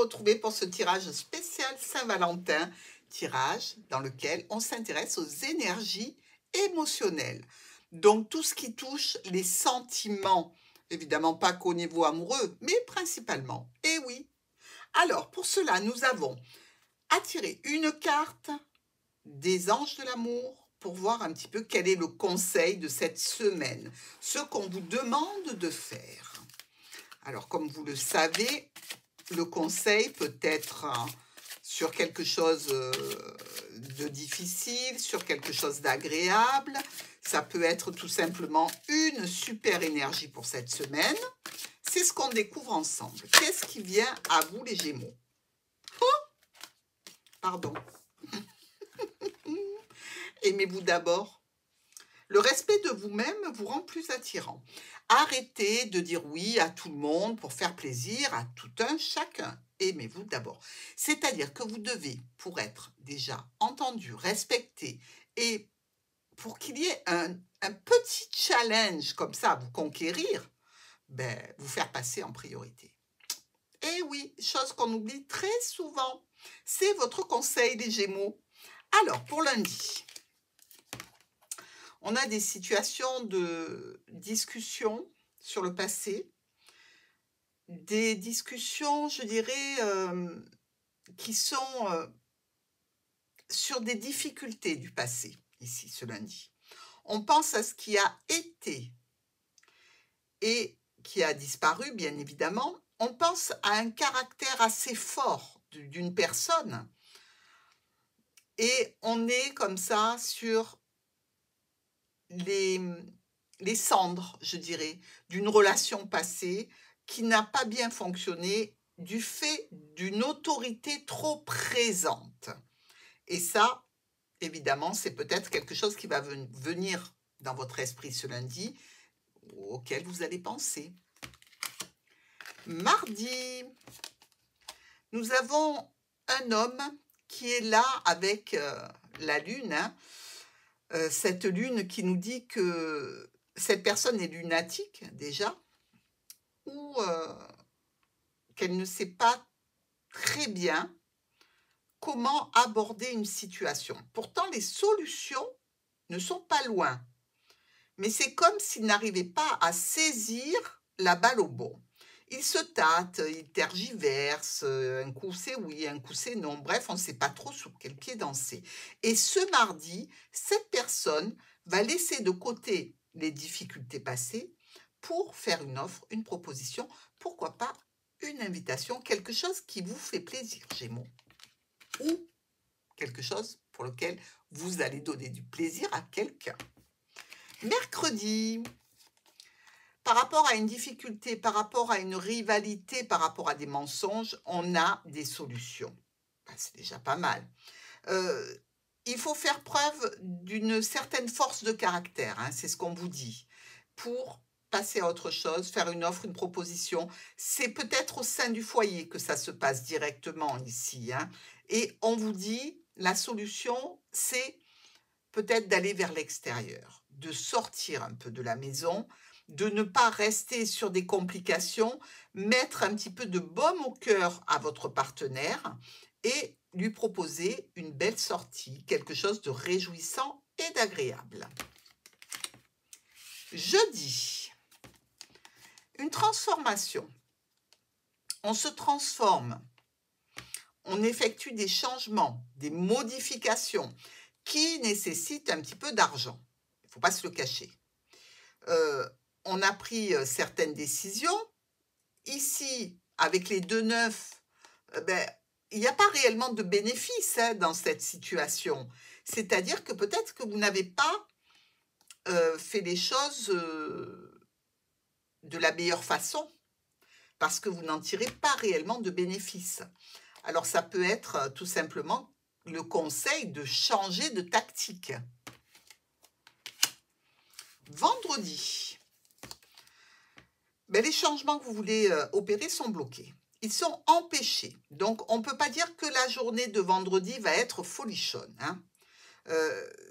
retrouver pour ce tirage spécial Saint-Valentin, tirage dans lequel on s'intéresse aux énergies émotionnelles. Donc tout ce qui touche les sentiments, évidemment pas qu'au niveau amoureux, mais principalement. Et oui. Alors pour cela, nous avons attiré une carte des anges de l'amour pour voir un petit peu quel est le conseil de cette semaine, ce qu'on vous demande de faire. Alors, comme vous le savez, le conseil peut être sur quelque chose de difficile, sur quelque chose d'agréable. Ça peut être tout simplement une super énergie pour cette semaine. C'est ce qu'on découvre ensemble. Qu'est-ce qui vient à vous, les Gémeaux? Oh, pardon. Aimez-vous d'abord. Le respect de vous-même vous rend plus attirant. Arrêtez de dire oui à tout le monde pour faire plaisir à tout un chacun. Aimez-vous d'abord. C'est-à-dire que vous devez, pour être déjà entendu, respecté, et pour qu'il y ait un petit challenge comme ça à vous conquérir, vous faire passer en priorité. Et oui, chose qu'on oublie très souvent. C'est votre conseil, les Gémeaux. Alors, pour lundi, on a des situations de discussion sur le passé, des discussions, je dirais, qui sont sur des difficultés du passé, ici, ce lundi. On pense à ce qui a été et qui a disparu, bien évidemment. On pense à un caractère assez fort d'une personne et on est comme ça sur les cendres, je dirais, d'une relation passée qui n'a pas bien fonctionné du fait d'une autorité trop présente. Et ça, évidemment, c'est peut-être quelque chose qui va venir dans votre esprit ce lundi, auquel vous allez penser. Mardi, nous avons un homme qui est là avec la lune, cette lune qui nous dit que cette personne est lunatique déjà, ou qu'elle ne sait pas très bien comment aborder une situation. Pourtant, les solutions ne sont pas loin, mais c'est comme s'il n'arrivait pas à saisir la balle au bon. Il se tâte, il tergiverse, un coup c'est oui, un coup c'est non. Bref, on ne sait pas trop sur quel pied danser. Et ce mardi, cette personne va laisser de côté les difficultés passées pour faire une offre, une proposition, pourquoi pas une invitation, quelque chose qui vous fait plaisir, Gémeaux, ou quelque chose pour lequel vous allez donner du plaisir à quelqu'un. Mercredi, par rapport à une difficulté, par rapport à une rivalité, par rapport à des mensonges, on a des solutions. C'est déjà pas mal. Il faut faire preuve d'une certaine force de caractère, c'est ce qu'on vous dit, pour passer à autre chose, faire une offre, une proposition. C'est peut-être au sein du foyer que ça se passe directement ici. Et on vous dit, la solution, c'est peut-être d'aller vers l'extérieur, de sortir un peu de la maison, de ne pas rester sur des complications, mettre un petit peu de baume au cœur à votre partenaire et lui proposer une belle sortie, quelque chose de réjouissant et d'agréable. Jeudi, une transformation. On se transforme, on effectue des changements, des modifications qui nécessitent un petit peu d'argent. Il ne faut pas se le cacher. On a pris certaines décisions. Ici, avec les 2-9, il n'y a pas réellement de bénéfice dans cette situation. C'est-à-dire que peut-être que vous n'avez pas fait les choses de la meilleure façon, parce que vous n'en tirez pas réellement de bénéfice. Alors, ça peut être tout simplement le conseil de changer de tactique. Vendredi, les changements que vous voulez opérer sont bloqués. Ils sont empêchés. Donc, on ne peut pas dire que la journée de vendredi va être folichonne.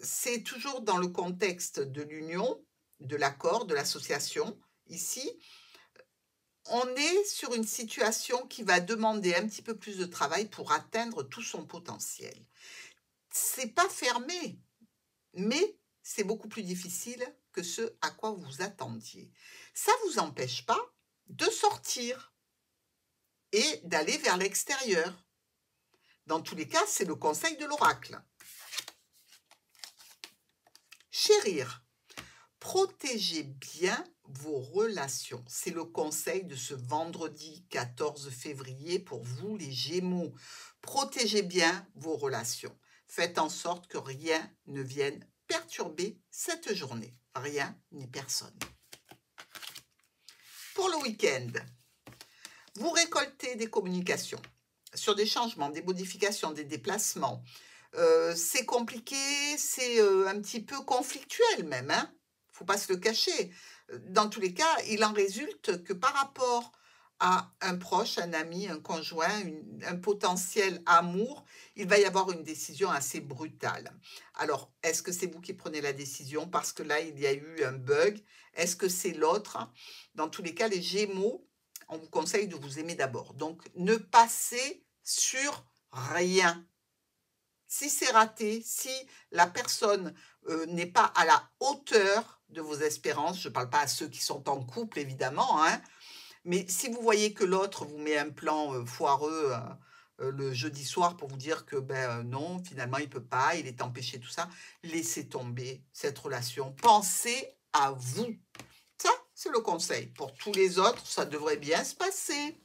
C'est toujours dans le contexte de l'union, de l'accord, de l'association. Ici, on est sur une situation qui va demander un petit peu plus de travail pour atteindre tout son potentiel. C'est pas fermé, mais c'est beaucoup plus difficile que ce à quoi vous attendiez. Ça ne vous empêche pas de sortir et d'aller vers l'extérieur. Dans tous les cas, c'est le conseil de l'oracle. Chérir. Protégez bien vos relations. C'est le conseil de ce vendredi 14 février pour vous les Gémeaux. Protégez bien vos relations. Faites en sorte que rien ne vienne perturber cette journée. Rien ni personne. Pour le week-end, vous récoltez des communications sur des changements, des modifications, des déplacements. C'est compliqué, c'est un petit peu conflictuel même, hein. Faut pas se le cacher. Dans tous les cas, il en résulte que par rapport à un proche, un ami, un conjoint, un potentiel amour, il va y avoir une décision assez brutale. Alors, est-ce que c'est vous qui prenez la décision parce que là, il y a eu un bug? Est-ce que c'est l'autre? Dans tous les cas, les Gémeaux, on vous conseille de vous aimer d'abord. Donc, ne passez sur rien. Si c'est raté, si la personne n'est pas à la hauteur de vos espérances, je ne parle pas à ceux qui sont en couple évidemment, hein, mais si vous voyez que l'autre vous met un plan foireux le jeudi soir pour vous dire que non, finalement il ne peut pas, il est empêché, tout ça, laissez tomber cette relation. Pensez à vous. Ça, c'est le conseil. Pour tous les autres, ça devrait bien se passer.